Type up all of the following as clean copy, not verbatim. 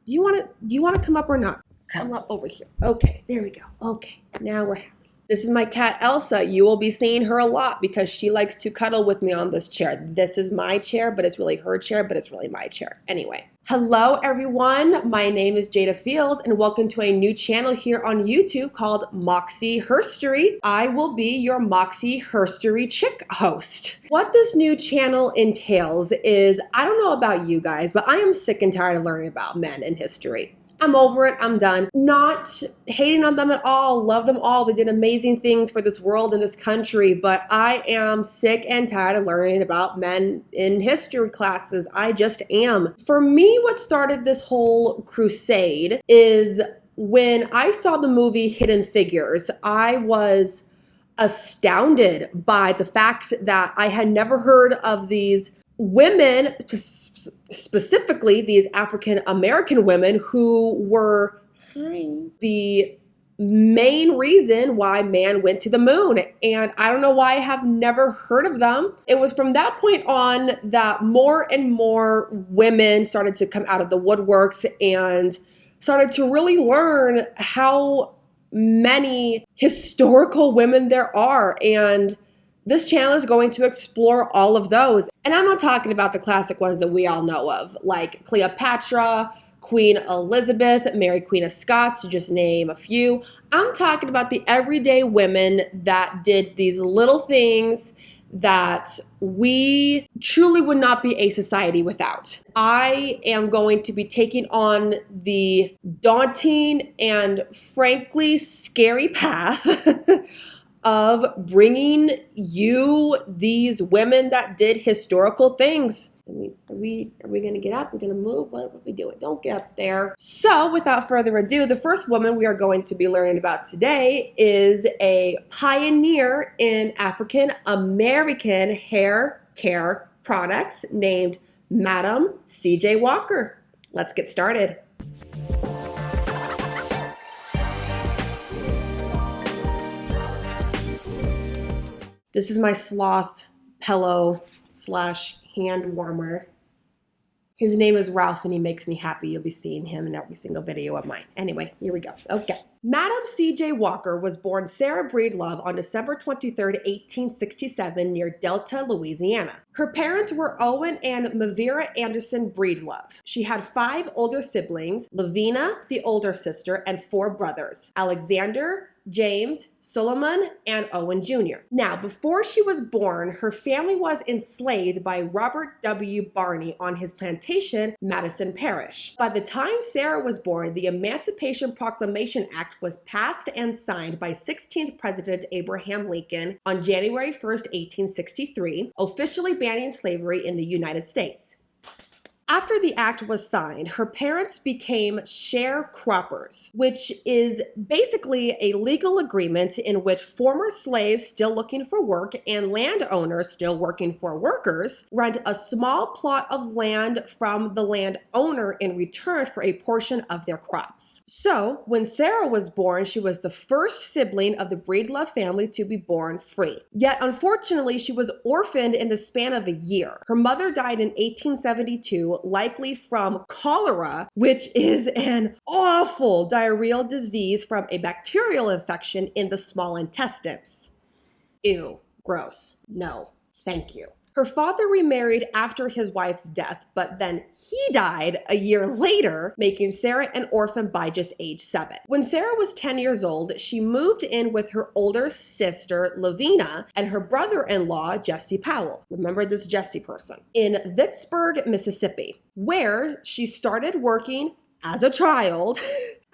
Do you want to come up or not? Come up over here. Okay, there we go. Okay, now we're happy. This is my cat Elsa. You will be seeing her a lot because she likes to cuddle with me on this chair. This is my chair, but it's really her chair, but it's really my chair. Anyway. Hello everyone, my name is Jada Fields and welcome to a new channel here on YouTube called Moxxy Herstory. I will be your Moxxy Herstory chick host. What this new channel entails is, I don't know about you guys, but I am sick and tired of learning about men in history. I'm over it, I'm done. Not hating on them at all, love them all. They did amazing things for this world and this country, but I am sick and tired of learning about men in history classes. I just am. For me, what started this whole crusade is when I saw the movie Hidden Figures. I was astounded by the fact that I had never heard of these women, specifically these African American women, who were the main reason why man went to the moon. And I don't know why I have never heard of them. It was from that point on that more and more women started to come out of the woodworks and started to really learn how many historical women there are. And this channel is going to explore all of those. And I'm not talking about the classic ones that we all know of, like Cleopatra, Queen Elizabeth, Mary Queen of Scots, to just name a few. I'm talking about the everyday women that did these little things that we truly would not be a society without. I am going to be taking on the daunting and frankly scary path of bringing you these women that did historical things. Are we gonna get up? We're gonna move? What are we doing? Don't get up there. So without further ado, the first woman we are going to be learning about today is a pioneer in African American hair care products named Madam C.J. Walker. Let's get started. This is my sloth pillow / hand warmer. His name is Ralph and he makes me happy. You'll be seeing him in every single video of mine. Anyway, here we go. Okay. Madam C.J. Walker was born Sarah Breedlove on December 23, 1867 near Delta, Louisiana. Her parents were Owen and Mavera Anderson Breedlove. She had 5 older siblings, Lavina, the older sister, and 4 brothers, Alexander, James, Solomon, and Owen Jr. Now, before she was born, her family was enslaved by Robert W. Barney on his plantation, Madison Parish. By the time Sarah was born, the Emancipation Proclamation Act was passed and signed by 16th President Abraham Lincoln on January 1st, 1863, officially banning slavery in the United States. After the act was signed, her parents became sharecroppers, which is basically a legal agreement in which former slaves still looking for work and landowners still working for workers rent a small plot of land from the landowner in return for a portion of their crops. So, when Sarah was born, she was the first sibling of the Breedlove family to be born free. Yet, unfortunately, she was orphaned in the span of a year. Her mother died in 1872, likely from cholera, which is an awful diarrheal disease from a bacterial infection in the small intestines. Ew, gross. No, thank you. Her father remarried after his wife's death, but then he died a year later, making Sarah an orphan by just age 7. When Sarah was 10 years old, she moved in with her older sister, Lavina, and her brother-in-law, Jesse Powell. Remember this Jesse person. In Vicksburg, Mississippi, where she started working as a child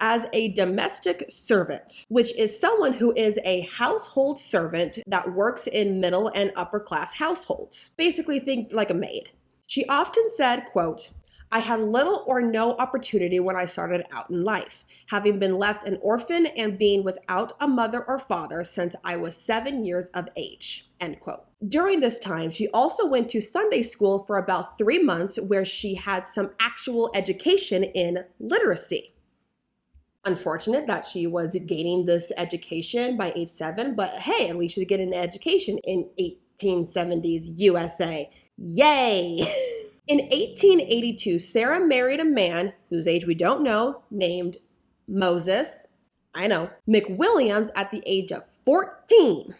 as a domestic servant, which is someone who is a household servant that works in middle and upper class households. Basically, think like a maid. She often said, quote, "I had little or no opportunity when I started out in life, having been left an orphan and being without a mother or father since I was 7 years of age," end quote. During this time, she also went to Sunday school for about 3 months where she had some actual education in literacy. Unfortunate that she was gaining this education by age 7, but hey, at least she's getting an education in 1870s USA. Yay! In 1882, Sarah married a man whose age we don't know, named Moses, McWilliams at the age of 14.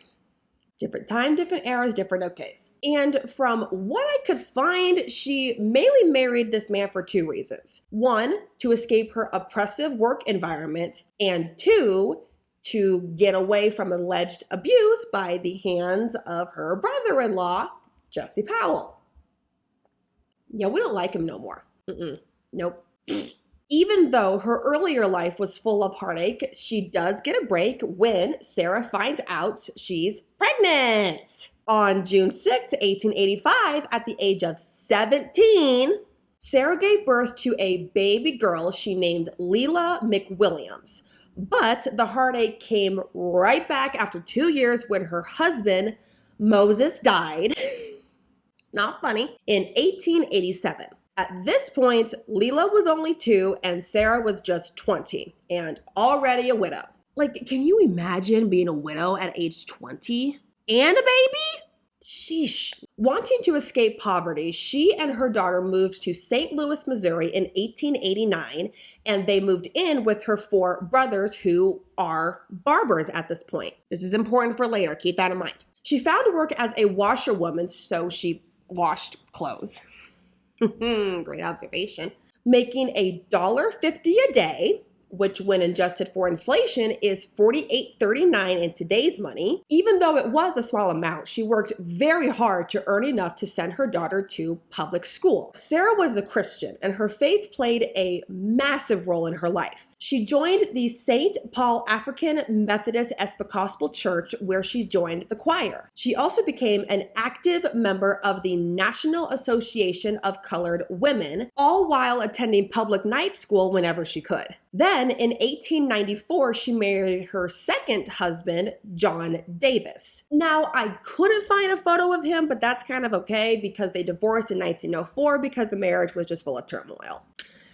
Different time, different eras, different okays. And from what I could find, she mainly married this man for two reasons. One, to escape her oppressive work environment, and two, to get away from alleged abuse by the hands of her brother-in-law, Jesse Powell. Yeah, we don't like him no more. Nope. Even though her earlier life was full of heartache, she does get a break when Sarah finds out she's pregnant. On June 6, 1885, at the age of 17, Sarah gave birth to a baby girl she named Lelia McWilliams. But the heartache came right back after 2 years when her husband, Moses, died. Not funny. In 1887. At this point, Leela was only 2 and Sarah was just 20 and already a widow. Like, can you imagine being a widow at age 20 and a baby? Sheesh. Wanting to escape poverty, she and her daughter moved to St. Louis, Missouri in 1889, and they moved in with her 4 brothers who are barbers at this point. This is important for later. Keep that in mind. She found work as a washerwoman, so she washed clothes. Great observation. Making $1.50 a day, which when adjusted for inflation is $48.39 in today's money. Even though it was a small amount, she worked very hard to earn enough to send her daughter to public school. Sarah was a Christian, and her faith played a massive role in her life. She joined the St. Paul African Methodist Episcopal Church, where she joined the choir. She also became an active member of the National Association of Colored Women, all while attending public night school whenever she could. Then, in 1894, she married her second husband, John Davis. Now, I couldn't find a photo of him, but that's kind of okay because they divorced in 1904 because the marriage was just full of turmoil.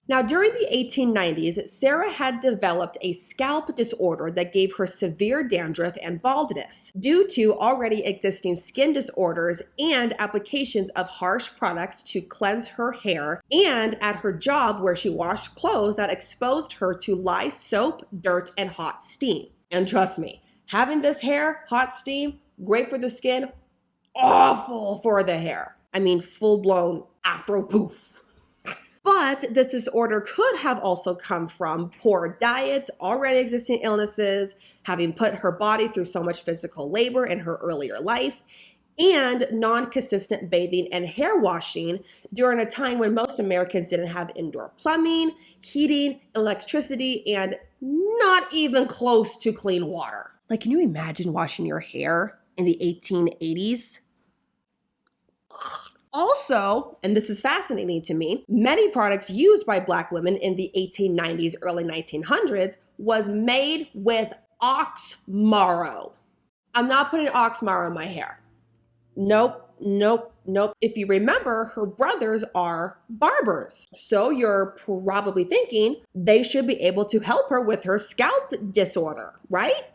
Now, during the 1890s, Sarah had developed a scalp disorder that gave her severe dandruff and baldness due to already existing skin disorders and applications of harsh products to cleanse her hair, and at her job where she washed clothes that exposed her to lye soap, dirt, and hot steam. And trust me, having this hair, hot steam, great for the skin, awful for the hair. I mean, full-blown afro poof. But this disorder could have also come from poor diet, already existing illnesses, having put her body through so much physical labor in her earlier life, and non-consistent bathing and hair washing during a time when most Americans didn't have indoor plumbing, heating, electricity, and not even close to clean water. Like, can you imagine washing your hair in the 1880s? Also, and this is fascinating to me, many products used by Black women in the 1890s, early 1900s was made with ox marrow. I'm not putting ox marrow in my hair. Nope. If you remember, her brothers are barbers. So you're probably thinking they should be able to help her with her scalp disorder, right?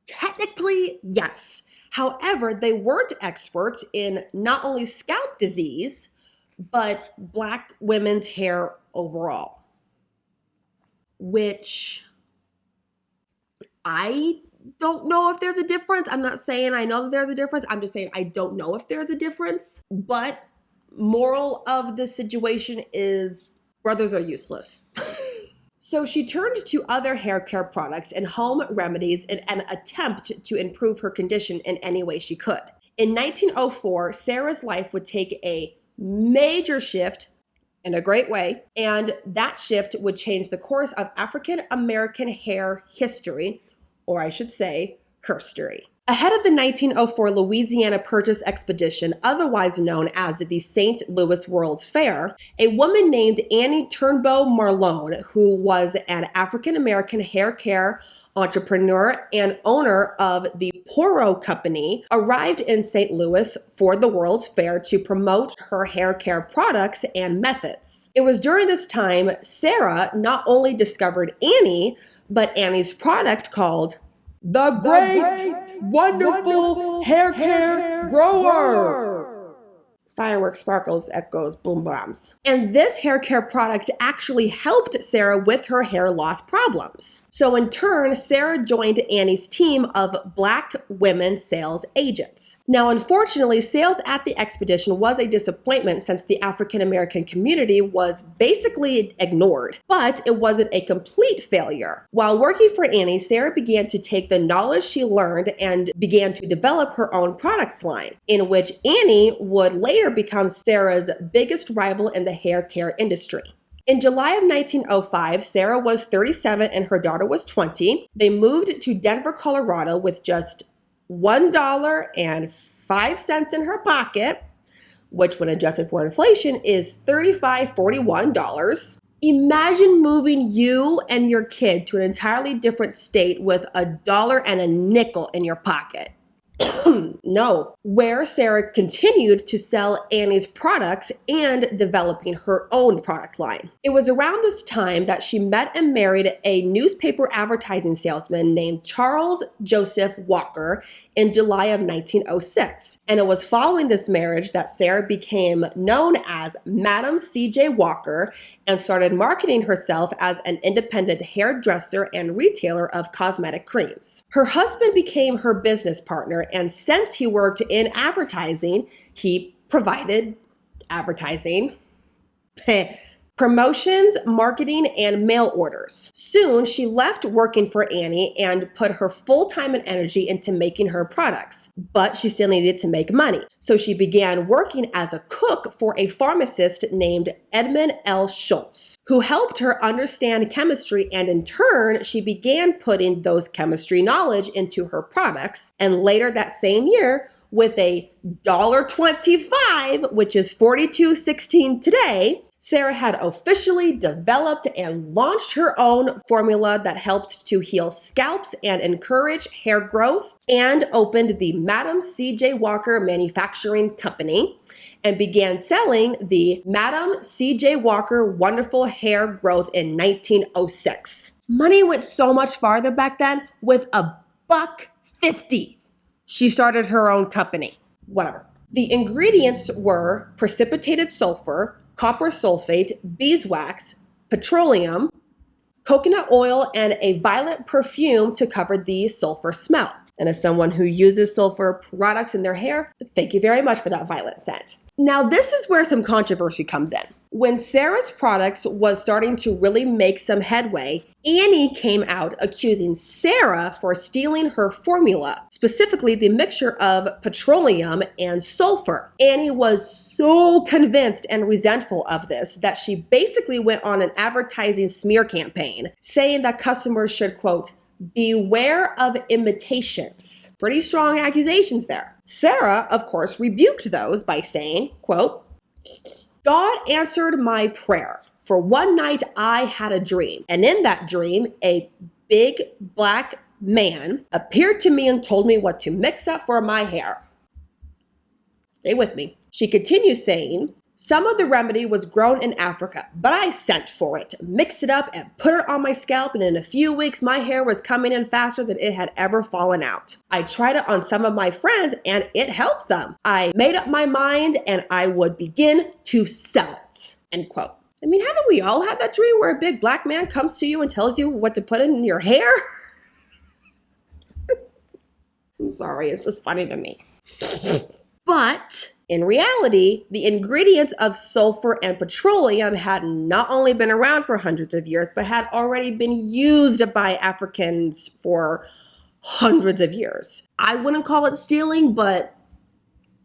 Technically, yes. However, they weren't experts in not only scalp disease, but Black women's hair overall. Which I don't know if there's a difference. I'm not saying I know that there's a difference. I'm just saying I don't know if there's a difference. But moral of the situation is brothers are useless. So she turned to other hair care products and home remedies in an attempt to improve her condition in any way she could. In 1904, Sarah's life would take a major shift in a great way, and that shift would change the course of African American hair history, or I should say, Herstory. Ahead of the 1904 Louisiana Purchase Expedition, otherwise known as the St. Louis World's Fair, a woman named Annie Turnbow Marlone, who was an African-American hair care entrepreneur and owner of the Poro Company, arrived in St. Louis for the World's Fair to promote her hair care products and methods. It was during this time Sarah not only discovered Annie, but Annie's product called the Great Wonderful Hair Care Grower. Fireworks, sparkles, echoes, boom bombs. And this hair care product actually helped Sarah with her hair loss problems. So in turn, Sarah joined Annie's team of Black women sales agents. Now, unfortunately, sales at the expedition was a disappointment since the African American community was basically ignored, but it wasn't a complete failure. While working for Annie, Sarah began to take the knowledge she learned and began to develop her own products line, in which Annie would later become Sarah's biggest rival in the hair care industry. In July of 1905, Sarah was 37 and her daughter was 20. They moved to Denver, Colorado with just $1.05 in her pocket, which when adjusted for inflation is $35.41. Imagine moving you and your kid to an entirely different state with $1.05 in your pocket. No, where Sarah continued to sell Annie's products and developing her own product line. It was around this time that she met and married a newspaper advertising salesman named Charles Joseph Walker in July of 1906. And it was following this marriage that Sarah became known as Madam C.J. Walker and started marketing herself as an independent hairdresser and retailer of cosmetic creams. Her husband became her business partner, and since he worked in advertising, he provided advertising, promotions, marketing, and mail orders. Soon, she left working for Annie and put her full time and energy into making her products, but she still needed to make money. So she began working as a cook for a pharmacist named Edmund L. Schultz, who helped her understand chemistry, and in turn, she began putting those chemistry knowledge into her products. And later that same year, with a $1.25, which is $42.16 today, Sarah had officially developed and launched her own formula that helped to heal scalps and encourage hair growth, and opened the Madam C.J. Walker Manufacturing Company and began selling the Madam C.J. Walker Wonderful Hair Growth in 1906. Money went so much farther back then. With $1.50, she started her own company. Whatever. The ingredients were precipitated sulfur, copper sulfate, beeswax, petroleum, coconut oil, and a violet perfume to cover the sulfur smell. And as someone who uses sulfur products in their hair, thank you very much for that violet scent. Now, this is where some controversy comes in. When Sarah's products was starting to really make some headway, Annie came out accusing Sarah for stealing her formula, specifically the mixture of petroleum and sulfur. Annie was so convinced and resentful of this that she basically went on an advertising smear campaign, saying that customers should, quote, beware of imitations. Pretty strong accusations there. Sarah, of course, rebuked those by saying, quote, God answered my prayer. For one night I had a dream, and in that dream, a big black man appeared to me and told me what to mix up for my hair. Stay with me. She continues saying, some of the remedy was grown in Africa, but I sent for it, mixed it up, and put it on my scalp, and in a few weeks, my hair was coming in faster than it had ever fallen out. I tried it on some of my friends, and it helped them. I made up my mind, and I would begin to sell it, end quote. I mean, haven't we all had that dream where a big black man comes to you and tells you what to put in your hair? I'm sorry, it's just funny to me. But in reality, the ingredients of sulfur and petroleum had not only been around for hundreds of years, but had already been used by Africans for hundreds of years. I wouldn't call it stealing, but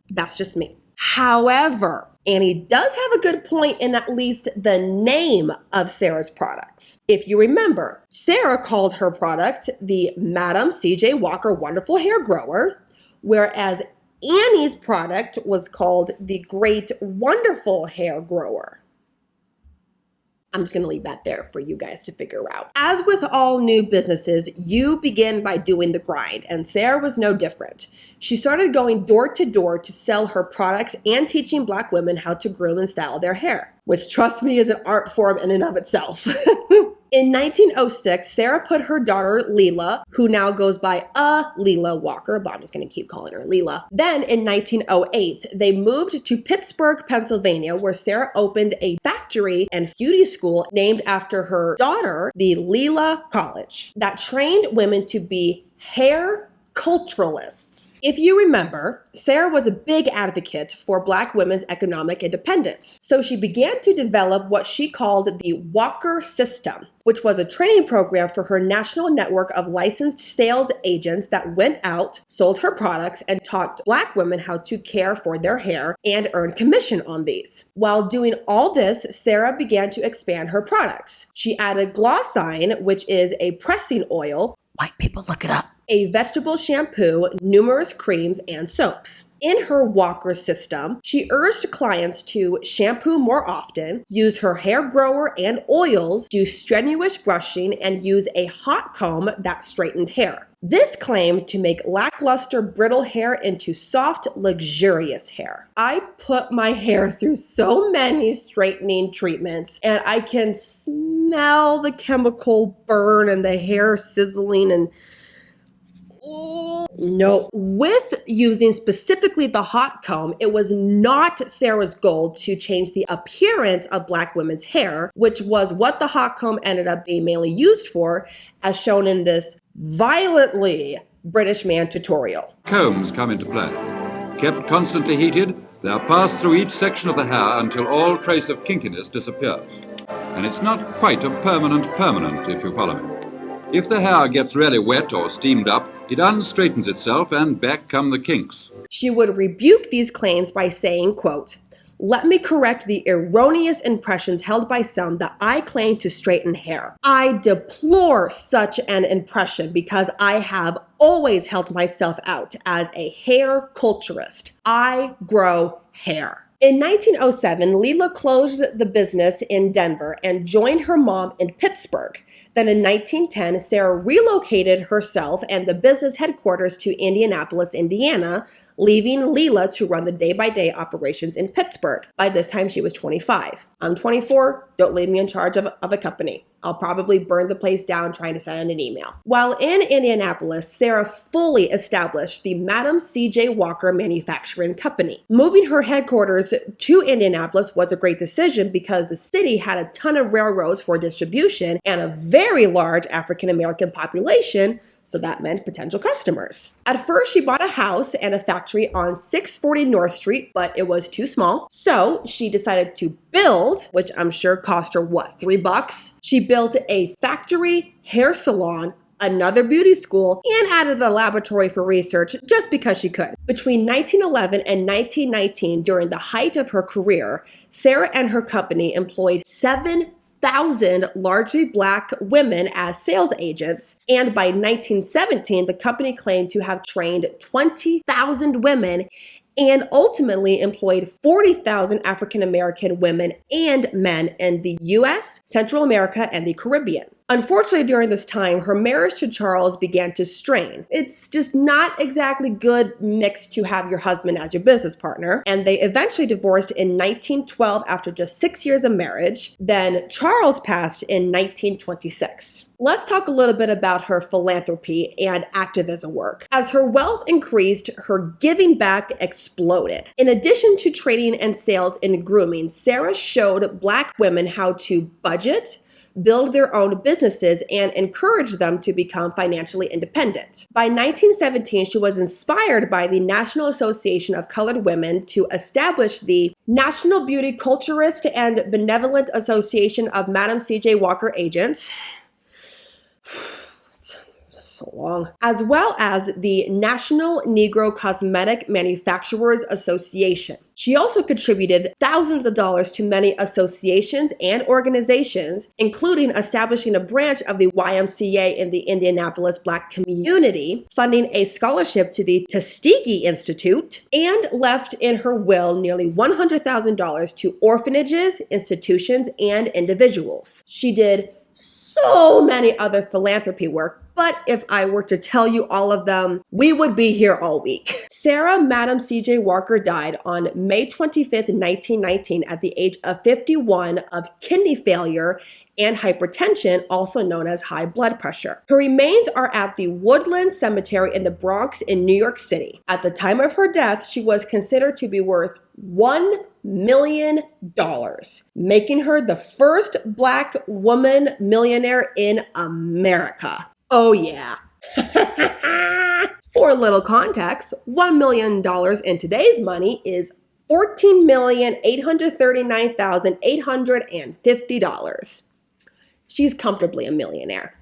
that's just me. However, Annie does have a good point in at least the name of Sarah's products. If you remember, Sarah called her product the Madam C.J. Walker Wonderful Hair Grower, whereas Annie's product was called the Great Wonderful Hair Grower. I'm just going to leave that there for you guys to figure out. As with all new businesses, you begin by doing the grind, and Sarah was no different. She started going door to door to sell her products and teaching Black women how to groom and style their hair, which, trust me, is an art form in and of itself. In 1906, Sarah put her daughter Leela, who now goes by Lelia Walker, but I'm just going to keep calling her Leela. Then in 1908, they moved to Pittsburgh, Pennsylvania, where Sarah opened a factory and beauty school named after her daughter, the Lelia College, that trained women to be hair culturalists. If you remember, Sarah was a big advocate for Black women's economic independence. So she began to develop what she called the Walker System, which was a training program for her national network of licensed sales agents that went out, sold her products, and taught Black women how to care for their hair and earn commission on these. While doing all this, Sarah began to expand her products. She added Glossine, which is a pressing oil. White people, look it up. A vegetable shampoo, numerous creams, and soaps. In her Walker System, she urged clients to shampoo more often, use her hair grower and oils, do strenuous brushing, and use a hot comb that straightened hair. This claimed to make lackluster, brittle hair into soft, luxurious hair. I put my hair through so many straightening treatments, and I can smell the chemical burn and the hair sizzling and no. With using specifically the hot comb, it was not Sarah's goal to change the appearance of Black women's hair, which was what the hot comb ended up being mainly used for, as shown in this violently British man tutorial. Combs come into play. Kept constantly heated, they are passed through each section of the hair until all trace of kinkiness disappears. And it's not quite a permanent, if you follow me. If the hair gets really wet or steamed up, it unstraightens itself and back come the kinks. She would rebuke these claims by saying, quote, "Let me correct the erroneous impressions held by some that I claim to straighten hair. I deplore such an impression because I have always held myself out as a hair culturist. I grow hair." In 1907, Lelia closed the business in Denver and joined her mom in Pittsburgh. Then in 1910, Sarah relocated herself and the business headquarters to Indianapolis, Indiana, leaving Lelia to run the day-by-day operations in Pittsburgh. By this time, she was 25. I'm 24. Don't leave me in charge of a company. I'll probably burn the place down trying to send an email. While in Indianapolis, Sarah fully established the Madam C.J. Walker Manufacturing Company. Moving her headquarters to Indianapolis was a great decision because the city had a ton of railroads for distribution and a very large African-American population, so that meant potential customers. At first, she bought a house and a factory on 640 North Street, but it was too small. So she decided to build, which I'm sure cost her, what, $3? She built a factory, hair salon, another beauty school, and added a laboratory for research just because she could. Between 1911 and 1919, during the height of her career, Sarah and her company employed 7,000 largely Black women as sales agents, and by 1917, the company claimed to have trained 20,000 women and ultimately employed 40,000 African-American women and men in the US, Central America, and the Caribbean. Unfortunately, during this time, her marriage to Charles began to strain. It's just not exactly good mix to have your husband as your business partner, and they eventually divorced in 1912 after just 6 years of marriage. Then Charles passed in 1926. Let's talk a little bit about her philanthropy and activism work. As her wealth increased, her giving back exploded. In addition to training and sales in grooming, Sarah showed Black women how to budget, build their own businesses, and encourage them to become financially independent. By 1917, she was inspired by the National Association of Colored Women to establish the National Beauty Culturist and Benevolent Association of Madam C.J. Walker Agents. So long, as well as the National Negro Cosmetic Manufacturers Association. She also contributed thousands of dollars to many associations and organizations, including establishing a branch of the YMCA in the Indianapolis Black community, funding a scholarship to the Tuskegee Institute, and left in her will nearly $100,000 to orphanages, institutions, and individuals. She did so many other philanthropy work, but if I were to tell you all of them, we would be here all week. Sarah Madam C.J. Walker died on May 25th, 1919 at the age of 51 of kidney failure and hypertension, also known as high blood pressure. Her remains are at the Woodland Cemetery in the Bronx in New York City. At the time of her death, she was considered to be worth $1 million, making her the first Black woman millionaire in America. Oh yeah. For a little context, $1 million in today's money is $14,839,850. She's comfortably a millionaire.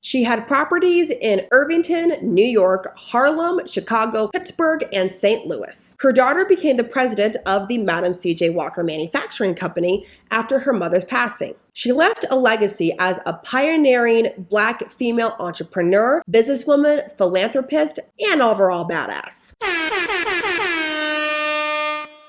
She had properties in Irvington, New York, Harlem, Chicago, Pittsburgh, and St. Louis. Her daughter became the president of the Madam C.J. Walker Manufacturing Company after her mother's passing. She left a legacy as a pioneering Black female entrepreneur, businesswoman, philanthropist, and overall badass.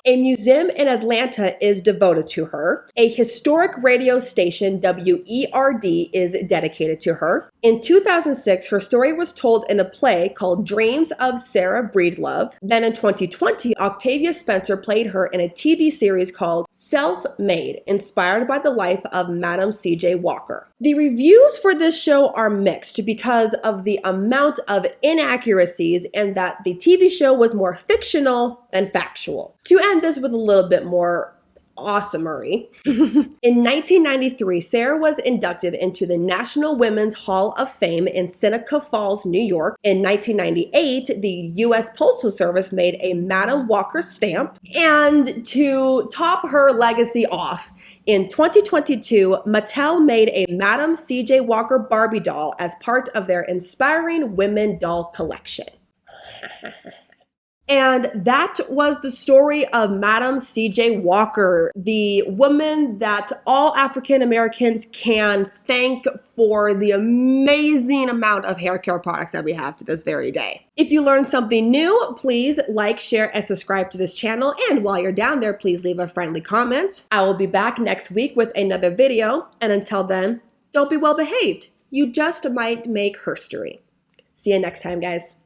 A museum in Atlanta is devoted to her. A historic radio station, WERD, is dedicated to her. In 2006, her story was told in a play called Dreams of Sarah Breedlove. Then in 2020, Octavia Spencer played her in a TV series called Self-Made, inspired by the life of Madam C.J. Walker. The reviews for this show are mixed because of the amount of inaccuracies and that the TV show was more fictional than factual. To end this with a little bit more awesomery. In 1993, Sarah was inducted into the National Women's Hall of Fame in Seneca Falls, New York. In 1998, the U.S. Postal Service made a Madam Walker stamp. And to top her legacy off, in 2022, Mattel made a Madam C.J. Walker Barbie doll as part of their Inspiring Women doll collection. And that was the story of Madam C.J. Walker, the woman that all African Americans can thank for the amazing amount of hair care products that we have to this very day. If you learned something new, please like, share, and subscribe to this channel. And while you're down there, please leave a friendly comment. I will be back next week with another video. And until then, don't be well behaved. You just might make herstory. See you next time, guys.